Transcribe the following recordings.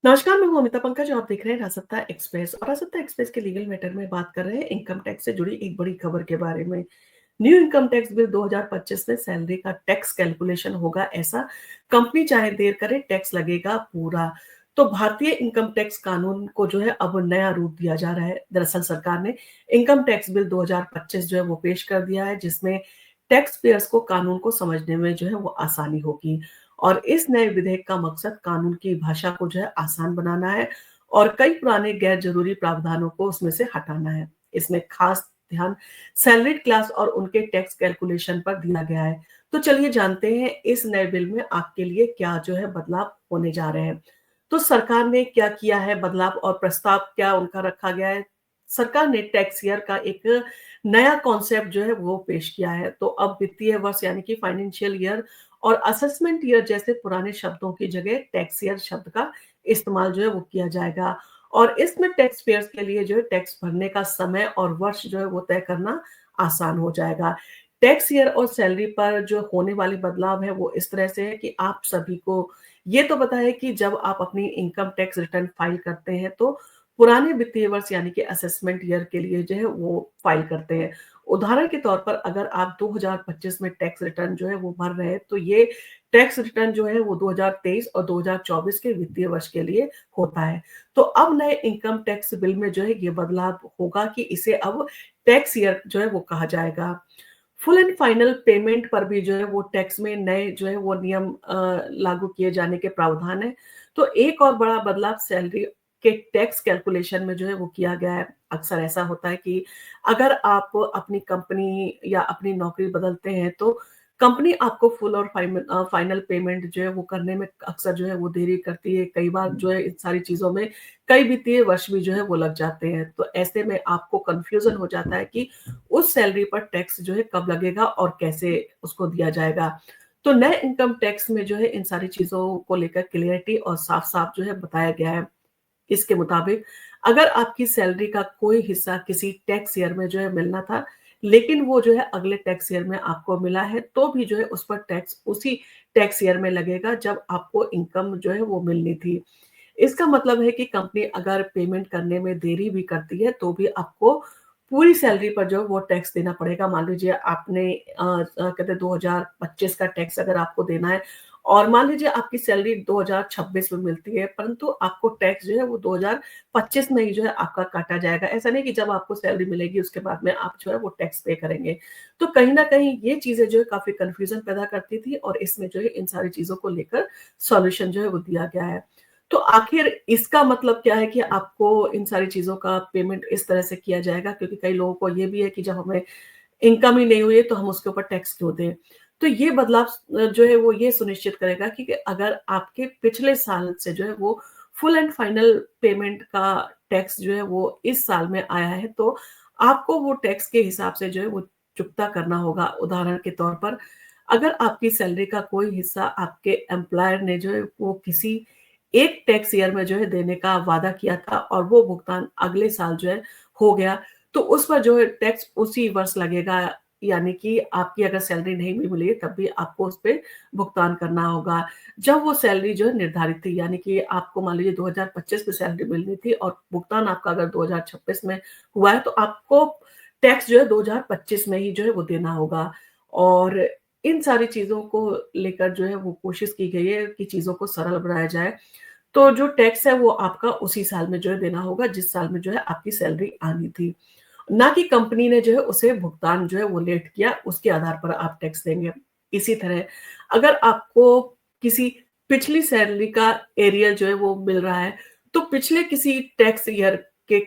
नमस्कार, मैं हूँ अमिता पंकज और आप देख रहे हैं राजसत्ता एक्सप्रेस और राजसत्ता एक्सप्रेस के लीगल मैटर में बात कर रहे हैं इनकम टैक्स से जुड़ी एक बड़ी खबर के बारे में। न्यू इनकम टैक्स बिल 2025 में सैलरी का टैक्स कैलकुलेशन होगा ऐसा, कंपनी चाहे देर करे टैक्स लगेगा पूरा। तो भारतीय इनकम टैक्स कानून को जो है अब नया रूप दिया जा रहा है। दरअसल सरकार ने इनकम टैक्स बिल 2025 जो है वो पेश कर दिया है, जिसमें टैक्स पेयर्स को कानून को समझने में जो है वो आसानी होगी। और इस नए विधेयक का मकसद कानून की भाषा को जो है आसान बनाना है और कई पुराने गैर जरूरी प्रावधानों को उसमें से हटाना है। इसमें खास ध्यान सैलरीड क्लास और उनके टैक्स कैलकुलेशन पर दिया गया है। तो चलिए जानते हैं इस नए बिल में आपके लिए क्या जो है बदलाव होने जा रहे हैं। तो सरकार ने क्या किया है बदलाव और प्रस्ताव क्या उनका रखा गया है। सरकार ने टैक्स ईयर का एक नया कॉन्सेप्ट जो है वो पेश किया है। तो अब वित्तीय वर्ष यानी कि फाइनेंशियल ईयर और असेसमेंट ईयर जैसे पुराने शब्दों की जगह टैक्स ईयर शब्द का इस्तेमाल जो है वो किया जाएगा। और इसमें टैक्स पेयर्स के लिए जो है टैक्स भरने का समय और वर्ष जो है वो तय करना आसान हो जाएगा। टैक्स ईयर और सैलरी पर जो होने वाली बदलाव है वो इस तरह से है कि आप सभी को ये तो पता है कि जब आप अपनी इनकम टैक्स रिटर्न फाइल करते हैं तो पुराने वित्तीय वर्ष यानी कि असेसमेंट ईयर के लिए जो है वो फाइल करते हैं। उदाहरण के तौर पर अगर आप 2025 में टैक्स रिटर्न जो है वो भर रहे हैं तो ये टैक्स रिटर्न जो है वो 2023 और 2024 के वित्तीय वर्ष के लिए होता है। तो अब नए इनकम टैक्स बिल में जो है ये बदलाव होगा कि इसे अब टैक्स ईयर जो है वो कहा जाएगा। फुल एंड फाइनल पेमेंट पर भी जो है वो टैक्स में नए जो है वो नियम लागू किए जाने के प्रावधान है। तो एक और बड़ा बदलाव सैलरी के टैक्स कैलकुलेशन में जो है वो किया गया है। अक्सर ऐसा होता है कि अगर आप अपनी कंपनी या अपनी नौकरी बदलते हैं तो कंपनी आपको फुल और फाइनल पेमेंट जो है वो करने में अक्सर जो है वो देरी करती है। कई बार जो है इन सारी चीज़ों में कई वित्तीय वर्ष भी जो है वो लग जाते हैं। तो ऐसे में आपको कन्फ्यूज़न हो जाता है कि उस सैलरी पर टैक्स जो है कब लगेगा और कैसे उसको दिया जाएगा। तो नए इनकम टैक्स में जो है इन सारी चीज़ों को लेकर क्लैरिटी और साफ-साफ जो है बताया गया है। इसके मुताबिक अगर आपकी सैलरी का कोई हिस्सा किसी टैक्स ईयर में जो है मिलना था, लेकिन वो जो है अगले टैक्स ईयर में आपको मिला है, तो भी जो है उस पर टैक्स उसी टैक्स ईयर में लगेगा जब आपको इनकम जो है वो मिलनी थी। इसका मतलब है कि कंपनी अगर पेमेंट करने में देरी भी करती है, तो भी आपको पूरी सैलरी पर जो है वो टैक्स देना पड़ेगा। मान लीजिए आपने कहते हैं 2025 का टैक्स अगर आपको देना है और मान लीजिए आपकी सैलरी 2026 में मिलती है, परंतु आपको टैक्स जो है वो 2025 में ही जो है आपका काटा जाएगा। ऐसा नहीं कि जब आपको सैलरी मिलेगी उसके बाद में आप जो है वो टैक्स पे करेंगे। तो कहीं न कहीं ये चीज़ें जो है काफ़ी कन्फ्यूज़न पैदा करती थी और इसमें जो है इन सारी चीज़ों को लेकर सॉल्यूशन जो है वो दिया गया है। तो आखिर इसका मतलब क्या है कि आपको इन सारी चीज़ों का पेमेंट इस तरह से किया जाएगा, क्योंकि कई लोगों को ये भी है कि जब हमें इनकम ही नहीं हुई है तो हम उसके ऊपर टैक्स क्यों दें? तो ये बदलाव जो है वो ये सुनिश्चित करेगा कि अगर आपके पिछले साल से जो है वो फुल एंड फाइनल पेमेंट का टैक्स जो है वो इस साल में आया है, तो आपको वो टैक्स के हिसाब से जो है वो चुकता करना होगा। उदाहरण के तौर पर अगर आपकी सैलरी का कोई हिस्सा आपके एम्प्लॉयर ने जो है वो किसी एक टैक्स ईयर में जो है देने का वादा किया था और वो भुगतान अगले साल जो है हो गया, तो उस पर जो है टैक्स उसी वर्ष लगेगा। यानी कि आपकी अगर सैलरी नहीं भी मिली है तब भी आपको उस पे भुगतान करना होगा। जब वो सैलरी जो है निर्धारित थी, यानी कि आपको मान लीजिए 2025 में सैलरी मिलनी थी और भुगतान आपका अगर 2026 में हुआ है तो आपको टैक्स जो है 2025 में ही जो है वो देना होगा। और इन सारी चीज़ों को लेकर जो है वो कोशिश की गई है कि चीज़ों को सरल बनाया जाए। तो जो टैक्स है वो आपका उसी साल में जो है देना होगा जिस साल में जो है आपकी सैलरी आनी थी। ना कि कंपनी ने जो है उसे भुगतान जो है वो लेट किया, उसके आधार पर आप टैक्स देंगे। इसी तरह अगर आपको किसी पिछली सैलरी का एरियर जो है वो मिल रहा है, तो पिछले किसी टैक्स ईयर के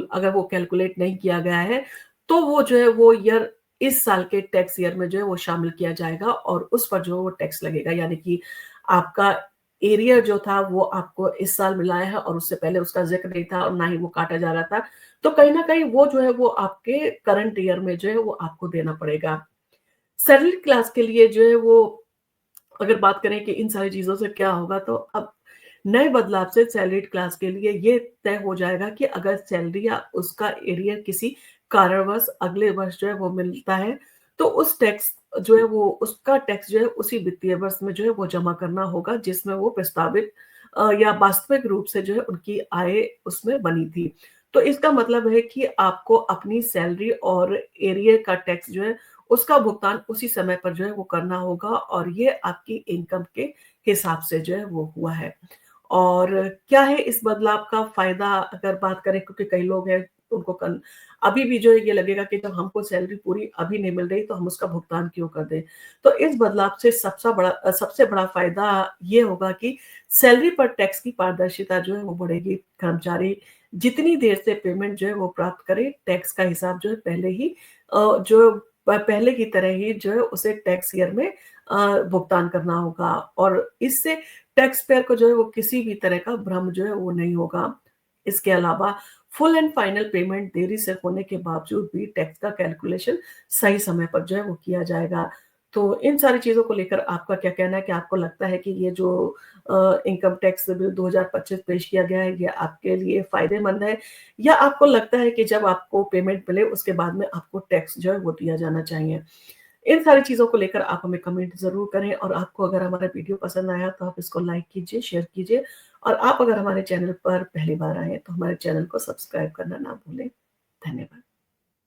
अगर वो कैलकुलेट नहीं किया गया है, तो वो जो है वो ईयर इस साल के टैक्स ईयर में जो है वो शामिल किया जाएगा और उस पर जो है वो टैक्स लगेगा। यानी कि आपका एरियर जो था वो आपको इस साल मिला है और उससे पहले उसका ज़िक्र नहीं था और ना ही वो काटा जा रहा था। तो कहीं न कहीं वो जो है वो आपके करंट ईयर में जो है वो आपको देना पड़ेगा। सैलरी क्लास के लिए जो है वो अगर बात करें कि इन सारी चीज़ों से क्या होगा, तो अब नए बदलाव से सैलरीड क्लास के लिए ये तय हो जाएगा कि अगर सैलरी या उसका एरियर किसी कारणवश अगले वर्ष जो है वो मिलता है, तो उस टैक्स जो है वो उसका टैक्स जो है उसी वित्तीय वर्ष में जो है वो जमा करना होगा जिसमें वो प्रस्तावित या वास्तविक रूप से जो है उनकी आय उसमें बनी थी। तो इसका मतलब है कि आपको अपनी सैलरी और एरियर का टैक्स जो है, उसका भुगतान उसी समय पर जो है वो करना होगा और ये आपकी इनकम के हिसाब से जो है वो हुआ है। और क्या है इस बदलाव का फ़ायदा अगर बात करें, क्योंकि कई लोग हैं उनको कन अभी भी जो है ये लगेगा कि जब हमको सैलरी पूरी अभी नहीं मिल रही तो हम उसका भुगतान क्यों कर दें? तो इस बदलाव से सबसे बड़ा फ़ायदा ये होगा कि सैलरी पर टैक्स की पारदर्शिता जो है वो बढ़ेगी। कर्मचारी जितनी देर से पेमेंट जो है वो प्राप्त करे, टैक्स का हिसाब जो है पहले ही जो पहले की तरह ही जो है उसे टैक्स ईयर में भुगतान करना होगा और इससे टैक्स पेयर को जो है वो किसी भी तरह का भ्रम जो है वो नहीं होगा। इसके अलावा फुल एंड फाइनल पेमेंट देरी से होने के बावजूद भी टैक्स का कैलकुलेशन सही समय पर जो है वो किया जाएगा। तो इन सारी चीज़ों को लेकर आपका क्या कहना है कि आपको लगता है कि ये जो इनकम टैक्स बिल 2025 पेश किया गया है, ये आपके लिए फ़ायदेमंद है? या आपको लगता है कि जब आपको पेमेंट मिले उसके बाद में आपको टैक्स जो है वो दिया जाना चाहिए? इन सारी चीज़ों को लेकर आप हमें कमेंट ज़रूर करें और आपको अगर हमारा वीडियो पसंद आया तो आप इसको लाइक कीजिए, शेयर कीजिए और आप अगर हमारे चैनल पर पहली बार आए हैं तो हमारे चैनल को सब्सक्राइब करना ना भूलें। धन्यवाद।